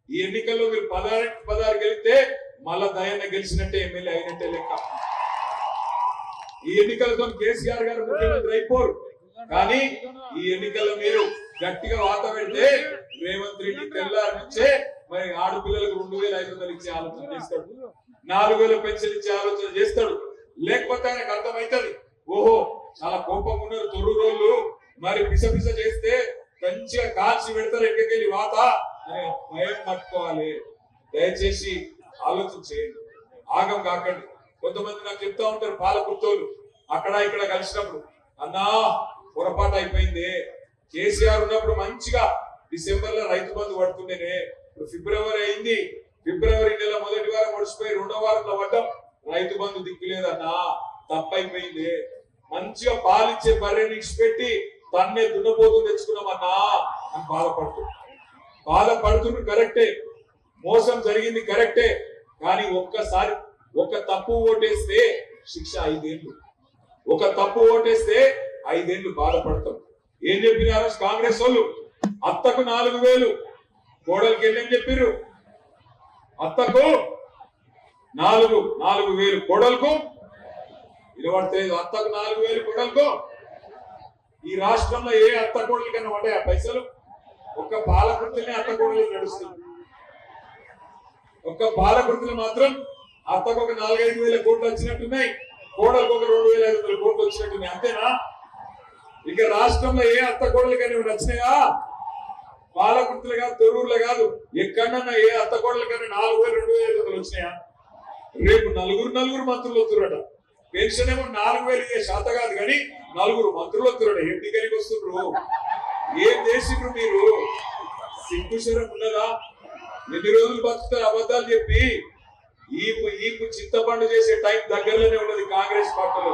ఈ ఎన్నికల్లో మీరు 16 గెలిస్తే మళ్ళా దయన్న గెలిచినట్టే ఎమ్మెల్యే అయినట్టే లెక్క. ఈ ఎన్నికలతో కేసీఆర్ గారు ముఖ్యమంత్రి అయిపోరు, కానీ ఈ ఎన్నికల్లో మీరు గట్టిగా వాత పెడితే రేవంత్ రెడ్డి తెల్లారి నుంచే మరి ఆడపిల్లలకు 2500 ఇచ్చే ఆలోచన చేస్తాడు, 4000 పెన్షన్ ఇచ్చే ఆలోచన చేస్తాడు. లేకపోతే ఆయనకు అర్థమవుతుంది, ఓహో చాలా కోపం ఉన్నారు తొర్రూరోళ్ళు, మరి పిస చేస్తే మంచిగా కాల్చి పెడతారు ఎక్కడికెళ్ళి వాత అని భయం పట్టుకోవాలి. దయచేసి ఆలోచన చేయండి, ఆగం కాకండి. కొంతమంది నాకు చెప్తా ఉంటారు పాలకుర్తోళ్ళు అక్కడ ఇక్కడ కలిసినప్పుడు, అన్నా పొరపాటు అయిపోయింది, కేసీఆర్ ఉన్నప్పుడు మంచిగా డిసెంబర్ లో రైతు బంధు పడుతుండేనే, ఇప్పుడు ఫిబ్రవరి అయింది, ఫిబ్రవరి నెల మొదటి వారం ఒడిచిపోయి 2వ వారంలో పడ్డం, రైతు బంధు దిక్కులేదన్నా, తప్పైపోయింది, మంచిగా పాలిచ్చే బర్రెని ఇచ్చిపెట్టి తన్నే దున్నపోతూ తెచ్చుకున్నామన్నా అని బాధపడుతున్నారు. కరెక్టే, మోసం జరిగింది కరెక్టే, కానీ ఒక్కసారి ఒక తప్పు ఓటేస్తే శిక్ష 5 ఏళ్ళు, ఒక తప్పు ఓటేస్తే 5 ఏళ్ళు బాధపడతాం. ఏం చెప్పినారు కాంగ్రెస్ వాళ్ళు? అత్తకు 4000, కోడలికి ఎన్ని చెప్పారు? అత్తకు 4,000, కోడలకు వినబడితే అత్తకు 4,000, కోడలకు. ఈ రాష్ట్రంలో ఏ అత్త కోడలు కన్నా పడ్డాయి ఆ పైసలు? ఒక్క పాలకృతిని అత్త కోడలు నడుస్తుంది. ఒక్క పాలకృతులు మాత్రం అత్తకు ఒక 4-5 కోట్లు వచ్చినట్టున్నాయి, కోడలకు ఒక 2,500 కోట్లు వచ్చినట్టున్నాయి, అంతేనా? ఇక రాష్ట్రంలో ఏ అత్త కోడలు కానీ వచ్చినాయా? పాలకృతులు కాదు, తొర్రూరులో కాదు, ఎక్కడన్నా ఏ అత్త కోడల కన్నా 4,000-2,500 వచ్చినాయా? రేపు నలుగురు మంత్రులు వస్తురట, పెన్షన్ ఏమో 4,000 శాత కాదు కానీ 4 మంత్రులు వస్తురట. ఏం దిగరికి వస్తుండ్రు? ఏం చేసిండ్రు మీరు? సిగ్గుశరం ఉన్నదా? ఎన్ని రోజులు బతుకుతారు అబద్ధాలు చెప్పి? ఈపు చింతపండు చేసే టైం దగ్గరలోనే ఉన్నది కాంగ్రెస్ పార్టీలో.